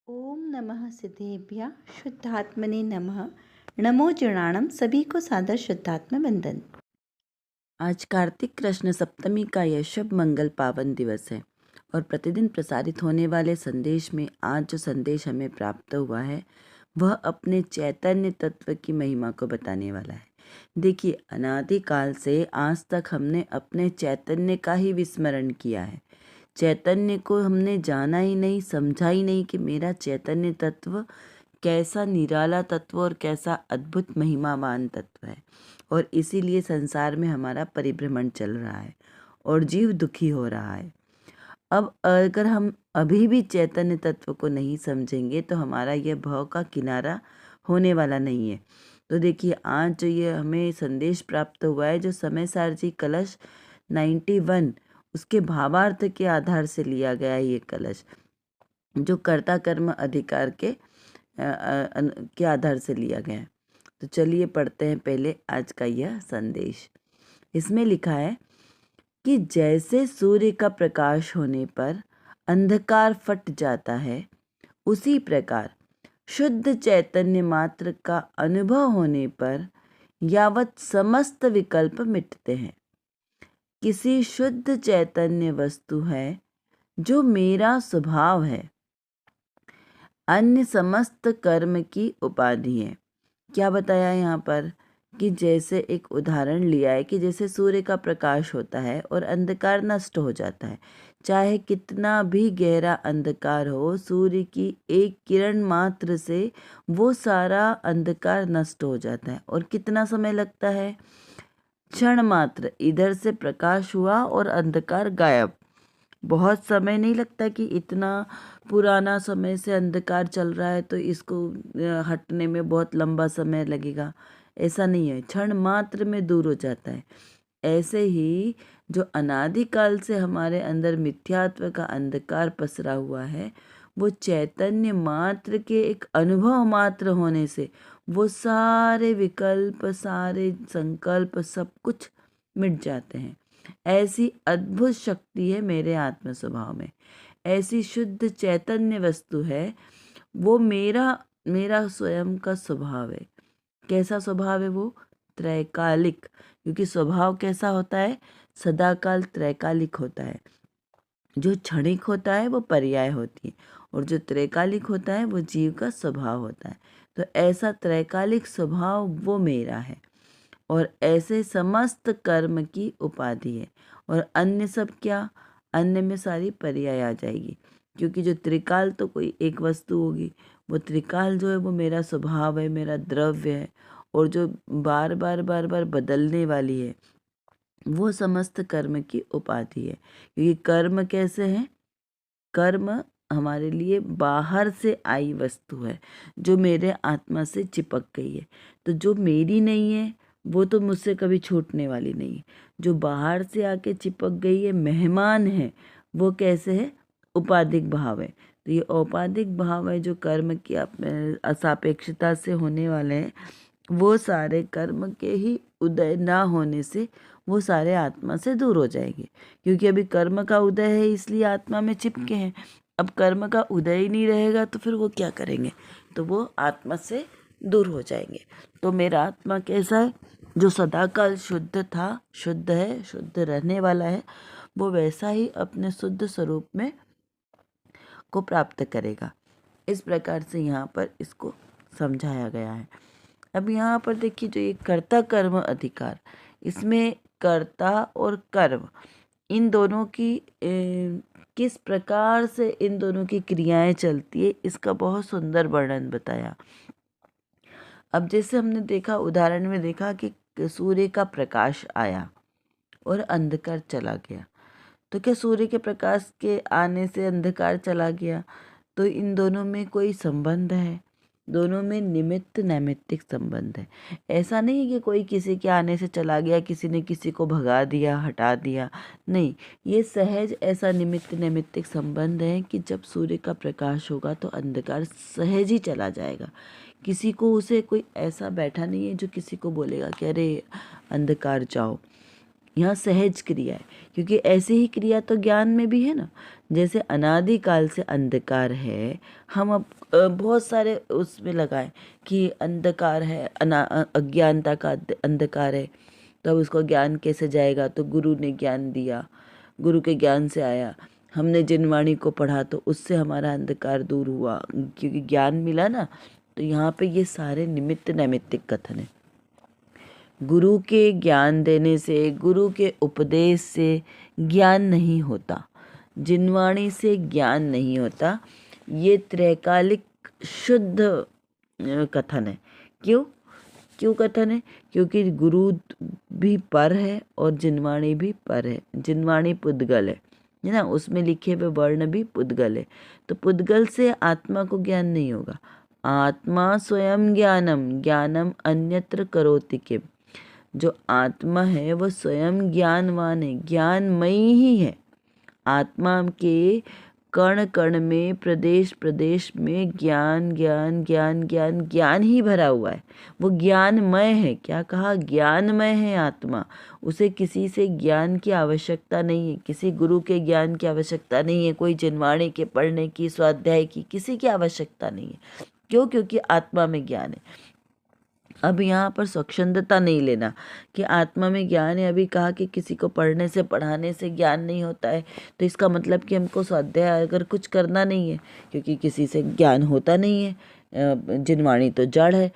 ओम नमः सिद्धेभ्यः शुद्धात्मने नमः। नमो जनाणम। सभी को सादर शुद्धात्म वंदन। आज कार्तिक कृष्ण सप्तमी का यह शुभ मंगल पावन दिवस है और प्रतिदिन प्रसारित होने वाले संदेश में आज जो संदेश हमें प्राप्त हुआ है वह अपने चैतन्य तत्व की महिमा को बताने वाला है। देखिए, अनादिकाल से आज तक हमने अपने चैतन्य का ही विस्मरण किया है। चैतन्य को हमने जाना ही नहीं, समझा ही नहीं कि मेरा चैतन्य तत्व कैसा निराला तत्व और कैसा अद्भुत महिमावान तत्व है। और इसीलिए संसार में हमारा परिभ्रमण चल रहा है और जीव दुखी हो रहा है। अब अगर हम अभी भी चैतन्य तत्व को नहीं समझेंगे तो हमारा यह भव का किनारा होने वाला नहीं है। तो देखिए, आज जो ये हमें संदेश प्राप्त हुआ है, जो समय सारजी कलश 91 उसके भावार्थ के आधार से लिया गया है। ये कलश जो कर्ता कर्म अधिकार के आधार से लिया गया है। तो चलिए पढ़ते हैं पहले आज का यह संदेश। इसमें लिखा है कि जैसे सूर्य का प्रकाश होने पर अंधकार फट जाता है, उसी प्रकार शुद्ध चैतन्य मात्र का अनुभव होने पर यावत समस्त विकल्प मिटते हैं। किसी शुद्ध चैतन्य वस्तु है जो मेरा स्वभाव है, अन्य समस्त कर्म की उपाधि है। क्या बताया यहाँ पर कि जैसे एक उदाहरण लिया है कि जैसे सूर्य का प्रकाश होता है और अंधकार नष्ट हो जाता है। चाहे कितना भी गहरा अंधकार हो, सूर्य की एक किरण मात्र से वो सारा अंधकार नष्ट हो जाता है। और कितना समय लगता है? क्षण मात्र। इधर से प्रकाश हुआ और अंधकार गायब। बहुत समय नहीं लगता कि इतना पुराना समय से अंधकार चल रहा है तो इसको हटने में बहुत लंबा समय लगेगा। ऐसा नहीं है, क्षण मात्र में दूर हो जाता है। ऐसे ही जो अनादिकाल से हमारे अंदर मिथ्यात्व का अंधकार पसरा हुआ है, वो चैतन्य मात्र के एक अनुभव मात्र होने से वो सारे विकल्प, सारे संकल्प, सब कुछ मिट जाते हैं। ऐसी अद्भुत शक्ति है मेरे आत्म स्वभाव में। ऐसी शुद्ध चैतन्य वस्तु है, वो मेरा स्वयं का स्वभाव है। कैसा स्वभाव है वो? त्रैकालिक। क्योंकि स्वभाव कैसा होता है? सदाकाल त्रैकालिक होता है। जो क्षणिक होता है वो पर्याय होती है और जो त्रैकालिक होता है वो जीव का स्वभाव होता है। तो ऐसा त्रैकालिक स्वभाव वो मेरा है और ऐसे समस्त कर्म की उपाधि है। और अन्य सब क्या? अन्य में सारी पर्याय आ जाएगी, क्योंकि जो त्रिकाल तो कोई एक वस्तु होगी। वो त्रिकाल जो है वो मेरा स्वभाव है, मेरा द्रव्य है। और जो बार बार बार बार बदलने वाली है वो समस्त कर्म की उपाधि है। क्योंकि कर्म कैसे हैं? कर्म हमारे लिए बाहर से आई वस्तु है जो मेरे आत्मा से चिपक गई है। तो जो मेरी नहीं है वो तो मुझसे कभी छूटने वाली नहीं है। जो बाहर से आके चिपक गई है, मेहमान है, वो कैसे है? उपाधिक भाव है। तो ये औपाधिक भाव है जो कर्म की असापेक्षता से होने वाले हैं। वो सारे कर्म के ही उदय ना होने से वो सारे आत्मा से दूर हो जाएंगे। क्योंकि अभी कर्म का उदय है इसलिए आत्मा में चिपके हैं। अब कर्म का उदय ही नहीं रहेगा तो फिर वो क्या करेंगे? तो वो आत्मा से दूर हो जाएंगे। तो मेरा आत्मा कैसा है? जो सदाकाल शुद्ध था, शुद्ध है, शुद्ध रहने वाला है, वो वैसा ही अपने शुद्ध स्वरूप में को प्राप्त करेगा। इस प्रकार से यहाँ पर इसको समझाया गया है। अब यहाँ पर देखिए, जो ये कर्ता कर्म अधिकार, इसमें कर्ता और कर्म इन दोनों की किस प्रकार से इन दोनों की क्रियाएं चलती है, इसका बहुत सुंदर वर्णन बताया। अब जैसे हमने देखा, उदाहरण में देखा कि सूर्य का प्रकाश आया और अंधकार चला गया। तो क्या सूर्य के प्रकाश के आने से अंधकार चला गया? तो इन दोनों में कोई संबंध है? दोनों में निमित्त नैमित्तिक संबंध है। ऐसा नहीं है कि कोई किसी के आने से चला गया, किसी ने किसी को भगा दिया, हटा दिया। नहीं, ये सहज ऐसा निमित्त नैमित्तिक संबंध है कि जब सूर्य का प्रकाश होगा तो अंधकार सहज ही चला जाएगा। किसी को उसे कोई ऐसा बैठा नहीं है जो किसी को बोलेगा कि अरे अंधकार जाओ। यहाँ सहज क्रिया है, क्योंकि ऐसी ही क्रिया तो ज्ञान में भी है ना। जैसे अनादिकाल से अंधकार है, हम अब बहुत सारे उसमें लगाए कि अंधकार है, अज्ञानता का अंधकार है, तो अब उसको ज्ञान कैसे जाएगा। तो गुरु ने ज्ञान दिया, गुरु के ज्ञान से आया, हमने जिनवाणी को पढ़ा तो उससे हमारा अंधकार दूर हुआ, क्योंकि ज्ञान मिला ना। तो यहाँ पे ये सारे निमित्त नैमित्तिक कथन है। गुरु के ज्ञान देने से, गुरु के उपदेश से ज्ञान नहीं होता, जिनवाणी से ज्ञान नहीं होता। ये त्रैकालिक शुद्ध कथन है। क्यों कथन है? क्योंकि गुरु भी पर है और जिनवाणी भी पर है। जिनवाणी पुद्गल है ना, उसमें लिखे हुए वर्ण भी पुद्गल है। तो पुद्गल से आत्मा को ज्ञान नहीं होगा। आत्मा स्वयं ज्ञानम अन्यत्र करोति किम। जो आत्मा है वो स्वयं ज्ञानवान है, ज्ञानमयी ही है। आत्मा के कण कण में, प्रदेश प्रदेश में ज्ञान ज्ञान ज्ञान ज्ञान ज्ञान ही भरा हुआ है। वो ज्ञानमय है। क्या कहा? ज्ञानमय है आत्मा। उसे किसी से ज्ञान की आवश्यकता नहीं है, किसी गुरु के ज्ञान की आवश्यकता नहीं है, कोई जिनवाणी के पढ़ने की, स्वाध्याय की, किसी की आवश्यकता नहीं है। क्यों? क्योंकि आत्मा में ज्ञान है। अब यहाँ पर स्वच्छंदता नहीं लेना कि आत्मा में ज्ञान है। अभी कहा कि किसी को पढ़ने से, पढ़ाने से ज्ञान नहीं होता है, तो इसका मतलब कि हमको स्वाध्याय अगर कुछ करना नहीं है, क्योंकि किसी से ज्ञान होता नहीं है। जिनवाणी तो जड़ है।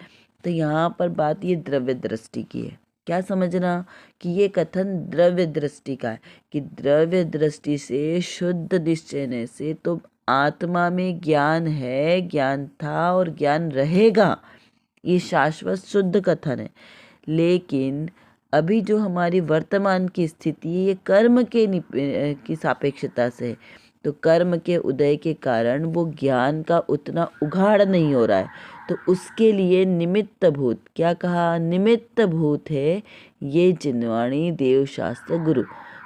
तो यहाँ पर बात ये द्रव्य दृष्टि की है। क्या समझना कि ये कथन द्रव्य दृष्टि का है, कि द्रव्य दृष्टि से, शुद्ध निश्चय से तो आत्मा में ज्ञान है, ज्ञान था और ज्ञान रहेगा। ये शाश्वत शुद्ध कथन है। लेकिन अभी जो हमारी वर्तमान की स्थिति है, ये कर्म के की सापेक्षता से है। तो कर्म के उदय के कारण वो ज्ञान का उतना उघाड़ नहीं हो रहा है। तो उसके लिए निमित्त भूत, क्या कहा? निमित्त भूत है ये जिनवाणी, देवशास्त्र, गुरु।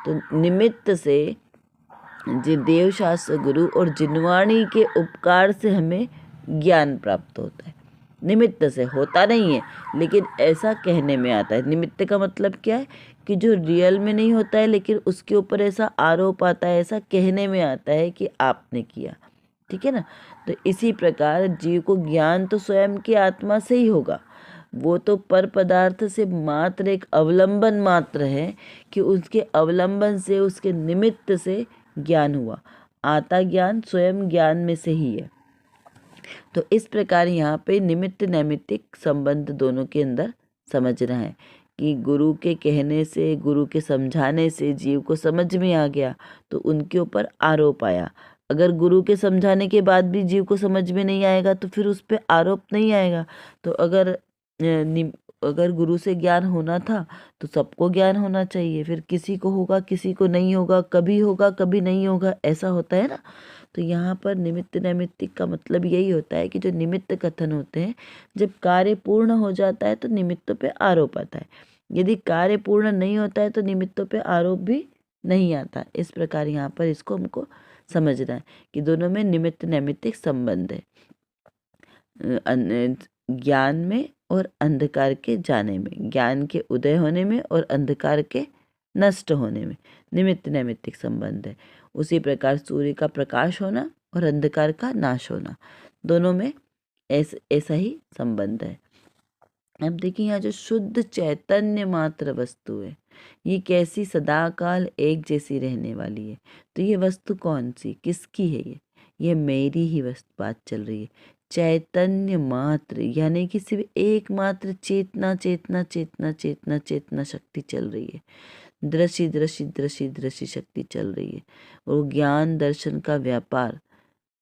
तो निमित्त से देवशास्त्र, गुरु और जिनवाणी के उपकार से हमें ज्ञान प्राप्त होता है। निमित्त से होता नहीं है, लेकिन ऐसा कहने में आता है। निमित्त का मतलब क्या है? कि जो रियल में नहीं होता है, लेकिन उसके ऊपर ऐसा आरोप आता है, ऐसा कहने में आता है कि आपने किया। ठीक है ना। तो इसी प्रकार जीव को ज्ञान तो स्वयं की आत्मा से ही होगा। वो तो पर पदार्थ से मात्र एक अवलंबन मात्र है, कि उसके अवलंबन से, उसके निमित्त से ज्ञान हुआ। आता ज्ञान स्वयं ज्ञान में से ही है। तो इस प्रकार यहाँ पे निमित्त नैमित्तिक संबंध दोनों के अंदर समझना है, कि गुरु के कहने से, गुरु के समझाने से जीव को समझ में आ गया, तो उनके ऊपर आरोप आया। अगर गुरु के समझाने के बाद भी जीव को समझ में नहीं आएगा, तो फिर उस पर आरोप नहीं आएगा। तो अगर गुरु से ज्ञान होना था, तो सबको ज्ञान होना चाहिए। फिर किसी को होगा, किसी को नहीं होगा, कभी होगा, कभी नहीं होगा, ऐसा होता है ना। तो यहाँ पर निमित्त नैमित्तिक का मतलब यही होता है कि जो निमित्त कथन होते हैं, जब कार्य पूर्ण हो जाता है तो निमित्तों पे आरोप आता है। यदि कार्य पूर्ण नहीं होता है तो निमित्तों पे आरोप भी नहीं आता। इस प्रकार यहाँ पर इसको हमको समझना है कि दोनों में निमित्त नैमित्तिक संबंध है, ज्ञान में और अंधकार के जाने में, ज्ञान के उदय होने में और अंधकार के नष्ट होने में निमित्त नैमित्तिक संबंध है। उसी प्रकार सूर्य का प्रकाश होना और अंधकार का नाश होना, दोनों में ऐसा ही संबंध है। अब देखिए यहाँ जो शुद्ध चैतन्य मात्र वस्तु है, ये कैसी सदाकाल एक जैसी रहने वाली है। तो ये वस्तु कौन सी, किसकी है? ये मेरी ही वस्तु बात चल रही है। चैतन्य मात्र यानी कि सिर्फ एकमात्र चेतना चेतना चेतना चेतना चेतना शक्ति चल रही है। दृश्य दृश्य दृश्य दृश्य शक्ति चल रही है। और ज्ञान दर्शन का व्यापार,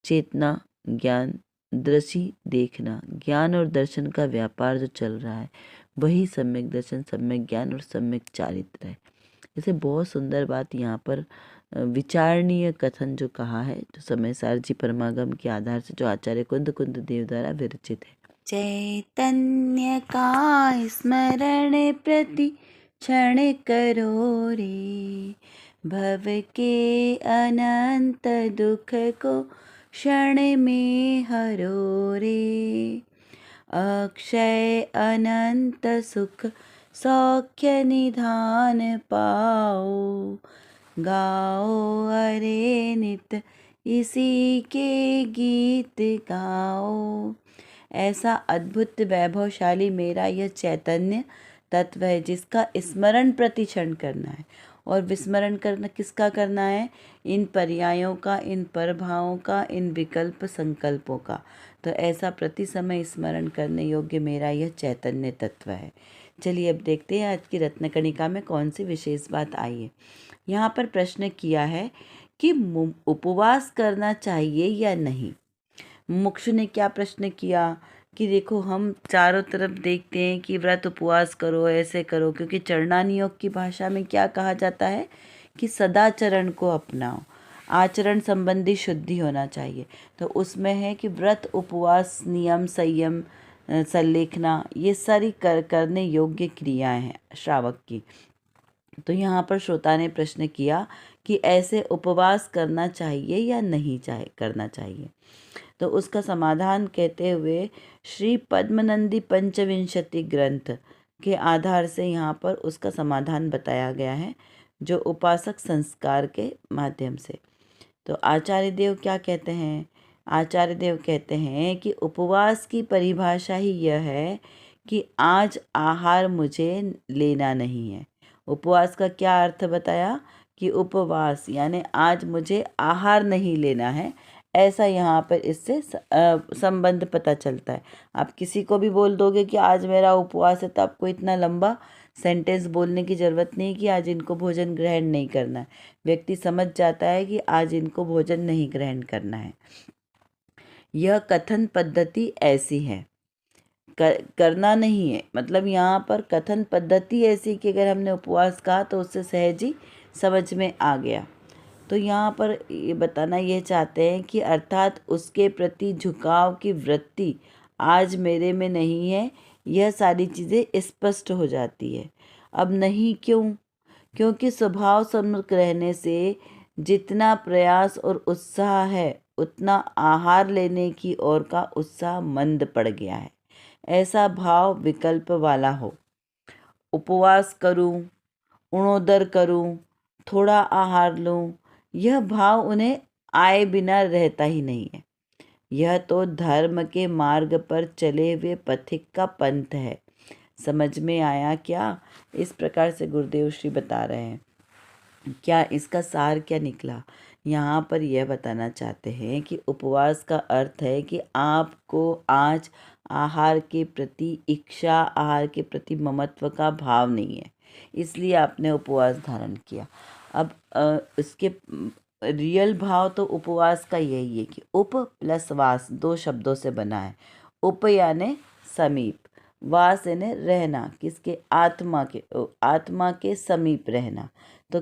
चेतना ज्ञान, दृश्य देखना, ज्ञान और दर्शन का व्यापार जो चल रहा है, वही सम्यक दर्शन, सम्यक ज्ञान और सम्यक चारित्र है। जैसे बहुत सुंदर बात यहाँ पर विचारणीय कथन जो कहा है, जो समय सार जी परमागम के आधार से जो आचार्य कुंद कुंद देव द्वारा विरचित है। चैतन्य का स्मरण प्रति क्षण करो रे, भव के अनंत दुख को क्षण में हरो रे। अक्षय अनंत सुख सौख्य निधान पाओ। गाओ अरे नित इसी के गीत गाओ। ऐसा अद्भुत वैभवशाली मेरा यह चैतन्य तत्व है जिसका स्मरण प्रतिक्षण करना है। और विस्मरण करना किसका करना है? इन पर्यायों का, इन प्रभावों का, इन विकल्प संकल्पों का। तो ऐसा प्रति समय स्मरण करने योग्य मेरा यह चैतन्य तत्व है। चलिए अब देखते हैं आज की रत्नकणिका में कौन सी विशेष बात आई है। यहाँ पर प्रश्न किया है कि उपवास करना चाहिए या नहीं। मुमुक्षु ने क्या प्रश्न किया कि देखो हम चारों तरफ देखते हैं कि व्रत उपवास करो, ऐसे करो, क्योंकि चरणानी योग की भाषा में क्या कहा जाता है कि सदाचरण को अपनाओ, आचरण संबंधी शुद्धि होना चाहिए। तो उसमें है कि व्रत उपवास, नियम, संयम, संलेखना, ये सारी करने योग्य क्रियाएं हैं श्रावक की। तो यहाँ पर श्रोता ने प्रश्न किया कि ऐसे उपवास करना चाहिए या नहीं करना चाहिए। तो उसका समाधान कहते हुए श्री पद्मनंदी पंचविंशति ग्रंथ के आधार से यहाँ पर उसका समाधान बताया गया है, जो उपासक संस्कार के माध्यम से। तो आचार्य देव क्या कहते हैं? आचार्य देव कहते हैं कि उपवास की परिभाषा ही यह है कि आज आहार मुझे लेना नहीं है। उपवास का क्या अर्थ बताया कि उपवास यानी आज मुझे आहार नहीं लेना है, ऐसा यहाँ पर इससे संबंध पता चलता है। आप किसी को भी बोल दोगे कि आज मेरा उपवास है, तो आपको इतना लंबा सेंटेंस बोलने की ज़रूरत नहीं कि आज इनको भोजन ग्रहण नहीं करना है। व्यक्ति समझ जाता है कि आज इनको भोजन नहीं ग्रहण करना है। यह कथन पद्धति ऐसी है, करना नहीं है, मतलब यहाँ पर कथन पद्धति ऐसी कि अगर हमने उपवास कहा तो उससे सहज ही समझ में आ गया। तो यहाँ पर ये बताना ये चाहते हैं कि अर्थात उसके प्रति झुकाव की वृत्ति आज मेरे में नहीं है, यह सारी चीज़ें स्पष्ट हो जाती है। अब नहीं क्यों? क्योंकि स्वभाव सम्मुख रहने से जितना प्रयास और उत्साह है उतना आहार लेने की ओर का उत्साह मंद पड़ गया है। ऐसा भाव विकल्प वाला हो, उपवास करूं, उणोदर करूं, थोड़ा आहार लूं, यह भाव उन्हें आए बिना रहता ही नहीं है। यह तो धर्म के मार्ग पर चले हुए पथिक का पंथ है। समझ में आया क्या? इस प्रकार से गुरुदेव श्री बता रहे हैं। क्या इसका सार क्या निकला? यहाँ पर यह बताना चाहते हैं कि उपवास का अर्थ है कि आपको आज आहार के प्रति इच्छा, आहार के प्रति ममत्व का भाव नहीं है, इसलिए आपने उपवास धारण किया। अब इसके रियल भाव तो उपवास का यही है कि उप प्लस वास दो शब्दों से बना है। उप यानी समीप, वास यानी रहना, किसके? आत्मा के समीप रहना। तो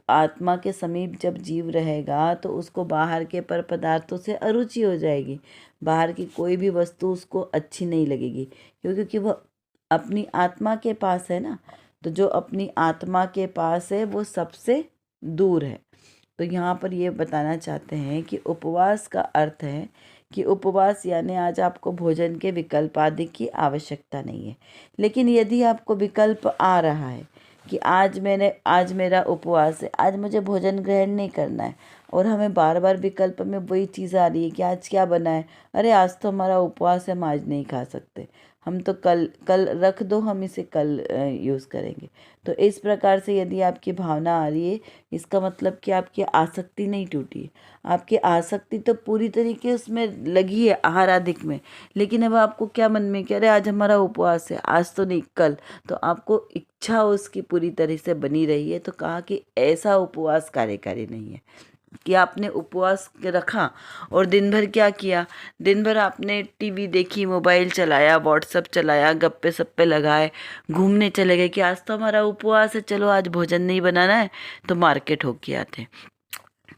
आत्मा के समीप जब जीव रहेगा तो उसको बाहर के पर पदार्थों से अरुचि हो जाएगी, बाहर की कोई भी वस्तु उसको अच्छी नहीं लगेगी, क्योंकि वह अपनी आत्मा के पास है ना। तो जो अपनी आत्मा के पास है वो सबसे दूर है। तो यहाँ पर ये बताना चाहते हैं कि उपवास का अर्थ है कि उपवास यानी आज आपको भोजन के विकल्प आदि की आवश्यकता नहीं है, लेकिन यदि आपको विकल्प आ रहा है कि आज मेरा उपवास है, आज मुझे भोजन ग्रहण नहीं करना है, और हमें बार बार विकल्प में वही चीज़ आ रही है कि आज क्या बना है, अरे आज तो हमारा उपवास है, हम आज नहीं खा सकते, हम तो कल रख दो, हम इसे कल यूज़ करेंगे। तो इस प्रकार से यदि आपकी भावना आ रही है, इसका मतलब कि आपकी आसक्ति नहीं टूटी है। आपकी आसक्ति तो पूरी तरीके उसमें लगी है आहार आदिक में, लेकिन अब आपको क्या मन में कि अरे आज हमारा उपवास है, आज तो नहीं कल, तो आपको इच्छा उसकी पूरी तरह से बनी रही है। तो कहा कि ऐसा उपवास कार्यकारी नहीं है कि आपने उपवास रखा और दिन भर क्या किया, दिन भर आपने टीवी देखी, मोबाइल चलाया, व्हाट्सएप चलाया, गप्पे सप्पे लगाए, घूमने चले गए कि आज तो हमारा उपवास है, चलो आज भोजन नहीं बनाना है, तो मार्केट होके आते।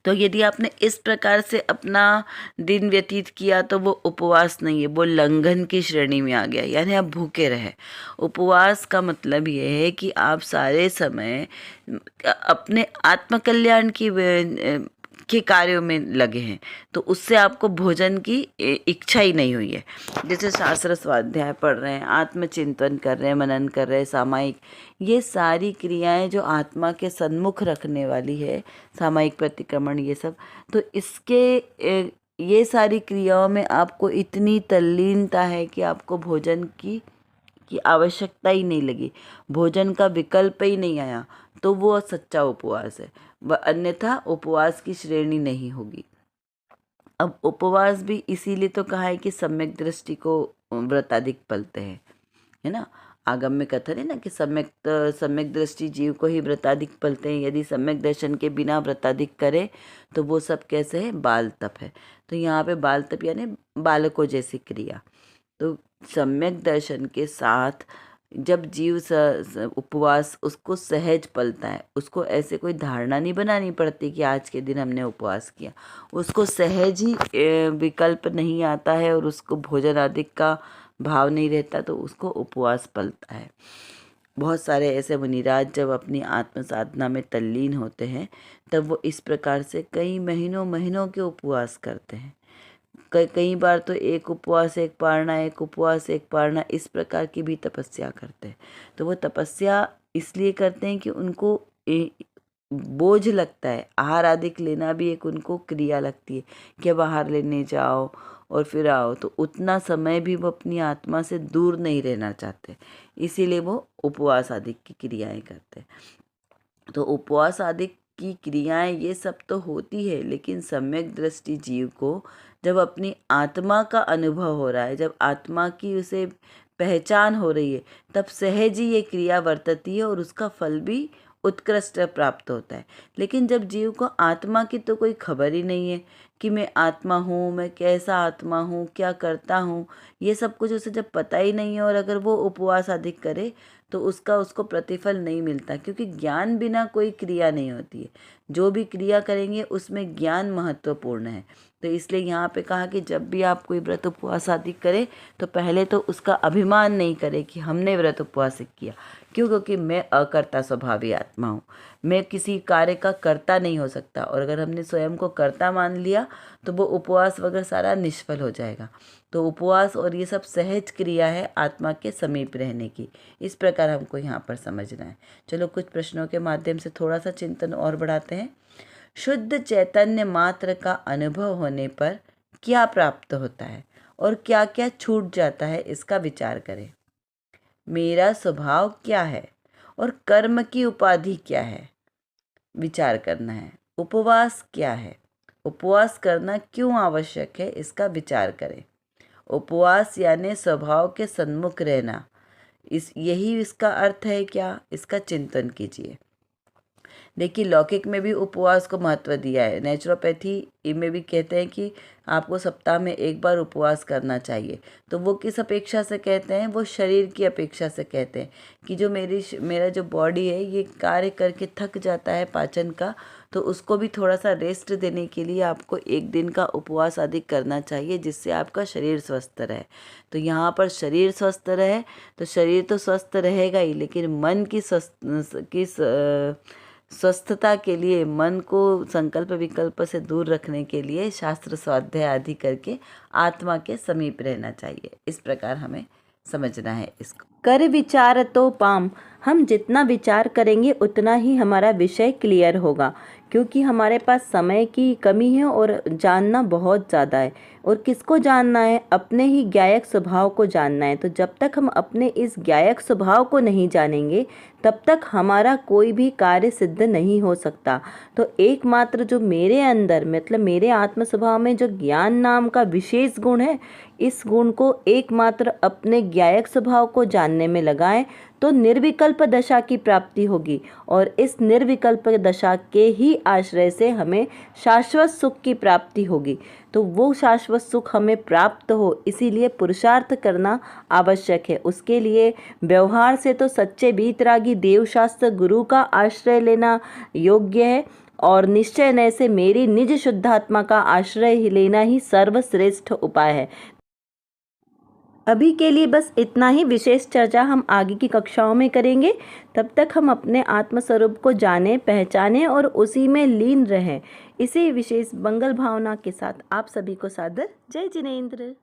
तो यदि आपने इस प्रकार से अपना दिन व्यतीत किया तो वो उपवास नहीं है, वो लंघन की श्रेणी में आ गया, यानी आप भूखे रहे। उपवास का मतलब ये है कि आप सारे समय अपने आत्मकल्याण की के कार्यों में लगे हैं, तो उससे आपको भोजन की इच्छा ही नहीं हुई है। जैसे शास्त्र स्वाध्याय पढ़ रहे हैं, आत्मचिंतन कर रहे हैं, मनन कर रहे हैं, सामायिक, ये सारी क्रियाएं जो आत्मा के सन्मुख रखने वाली है, सामायिक प्रतिक्रमण ये सब, तो ये सारी क्रियाओं में आपको इतनी तल्लीनता है कि आपको भोजन की आवश्यकता ही नहीं लगी, भोजन का विकल्प ही नहीं आया, तो वो सच्चा उपवास है। वह अन्यथा उपवास की श्रेणी नहीं होगी। अब उपवास भी इसीलिए तो कहा है कि सम्यक दृष्टि को व्रताधिक पलते हैं, है ना। आगम में कथन है ना कि सम्यक दृष्टि जीव को ही व्रताधिक पलते हैं, यदि सम्यक दर्शन के बिना व्रताधिक करे तो वो सब कैसे है, बाल तप है। तो यहाँ पे बाल तप यानी बालकों जैसी क्रिया। तो सम्यक दर्शन के साथ जब जीव उपवास उसको सहज पलता है, उसको ऐसे कोई धारणा नहीं बनानी पड़ती कि आज के दिन हमने उपवास किया, उसको सहज ही विकल्प नहीं आता है और उसको भोजन आदि का भाव नहीं रहता, तो उसको उपवास पलता है। बहुत सारे ऐसे मुनिराज जब अपनी आत्म साधना में तल्लीन होते हैं, तब वो इस प्रकार से कई महीनों के उपवास करते हैं। कई बार तो एक उपवास एक पारना, इस प्रकार की भी तपस्या करते हैं। तो वो तपस्या इसलिए करते हैं कि उनको बोझ लगता है, आहार आदि लेना भी एक उनको क्रिया लगती है कि अब आहार लेने जाओ और फिर आओ, तो उतना समय भी वो अपनी आत्मा से दूर नहीं रहना चाहते, इसीलिए वो उपवास आदि की क्रियाएं करते हैं। तो उपवास आदि की क्रियाएं ये सब तो होती है, लेकिन सम्यक दृष्टि जीव को जब अपनी आत्मा का अनुभव हो रहा है, जब आत्मा की उसे पहचान हो रही है, तब सहज ही ये क्रिया वर्तती है और उसका फल भी उत्कृष्ट प्राप्त होता है। लेकिन जब जीव को आत्मा की तो कोई खबर ही नहीं है कि मैं आत्मा हूँ, मैं कैसा आत्मा हूँ, क्या करता हूँ, ये सब कुछ उसे जब पता ही नहीं है, और अगर वो उपवास आदि करे तो उसको प्रतिफल नहीं मिलता, क्योंकि ज्ञान बिना कोई क्रिया नहीं होती है। जो भी क्रिया करेंगे उसमें ज्ञान महत्वपूर्ण है। तो इसलिए यहाँ पे कहा कि जब भी आप कोई व्रत उपवास आदि करें तो पहले तो उसका अभिमान नहीं करें कि हमने व्रत उपवास किया। क्यों? क्योंकि मैं अकर्ता स्वभावी आत्मा हूँ, मैं किसी कार्य का कर्ता नहीं हो सकता, और अगर हमने स्वयं को कर्ता मान लिया तो वो उपवास वगैरह सारा निष्फल हो जाएगा। तो उपवास और ये सब सहज क्रिया है आत्मा के समीप रहने की, इस प्रकार हमको यहाँ पर समझना है। चलो कुछ प्रश्नों के माध्यम से थोड़ा सा चिंतन और बढ़ाते हैं। शुद्ध चैतन्य मात्र का अनुभव होने पर क्या प्राप्त होता है और क्या क्या छूट जाता है, इसका विचार करें। मेरा स्वभाव क्या है और कर्म की उपाधि क्या है, विचार करना है। उपवास क्या है, उपवास करना क्यों आवश्यक है, इसका विचार करें। उपवास यानी स्वभाव के सन्मुख रहना, यही इसका अर्थ है क्या, इसका चिंतन कीजिए। देखिए, लौकिक में भी उपवास को महत्व दिया है। नेचुरोपैथी में भी कहते हैं कि आपको सप्ताह में एक बार उपवास करना चाहिए। तो वो किस अपेक्षा से कहते हैं, वो शरीर की अपेक्षा से कहते हैं कि जो मेरा जो बॉडी है ये कार्य करके थक जाता है पाचन का, तो उसको भी थोड़ा सा रेस्ट देने के लिए आपको एक दिन का उपवास आदि करना चाहिए, जिससे आपका शरीर स्वस्थ रहे। तो यहाँ पर शरीर स्वस्थ रहे तो शरीर तो स्वस्थ रहेगा ही, लेकिन मन की स्वस्थता के लिए, मन को संकल्प विकल्प से दूर रखने के लिए शास्त्र स्वाध्याय आदि करके आत्मा के समीप रहना चाहिए। इस प्रकार हमें समझना है इसको। कर विचार तो पाम, हम जितना विचार करेंगे उतना ही हमारा विषय क्लियर होगा, क्योंकि हमारे पास समय की कमी है और जानना बहुत ज़्यादा है। और किसको जानना है? अपने ही ज्ञायक स्वभाव को जानना है। तो जब तक हम अपने इस ज्ञायक स्वभाव को नहीं जानेंगे तब तक हमारा कोई भी कार्य सिद्ध नहीं हो सकता। तो एकमात्र जो मेरे अंदर, मतलब मेरे आत्म स्वभाव में जो ज्ञान नाम का विशेष गुण है, इस गुण को एकमात्र अपने ज्ञायक स्वभाव को जानने में लगाएं तो निर्विकल्प दशा की प्राप्ति होगी, और इस निर्विकल्प दशा के ही आश्रय से हमें शाश्वत सुख की प्राप्ति होगी। तो वो शाश्वत सुख हमें प्राप्त हो, इसीलिए पुरुषार्थ करना आवश्यक है। उसके लिए व्यवहार से तो सच्चे वीतरागी देवशास्त्र गुरु का आश्रय लेना योग्य है, और निश्चय नय से मेरी निज शुद्धात्मा का आश्रय लेना ही सर्वश्रेष्ठ उपाय है। अभी के लिए बस इतना ही। विशेष चर्चा हम आगे की कक्षाओं में करेंगे। तब तक हम अपने आत्मस्वरूप को जानें, पहचानें और उसी में लीन रहें। इसी विशेष मंगल भावना के साथ आप सभी को सादर जय जिनेंद्र।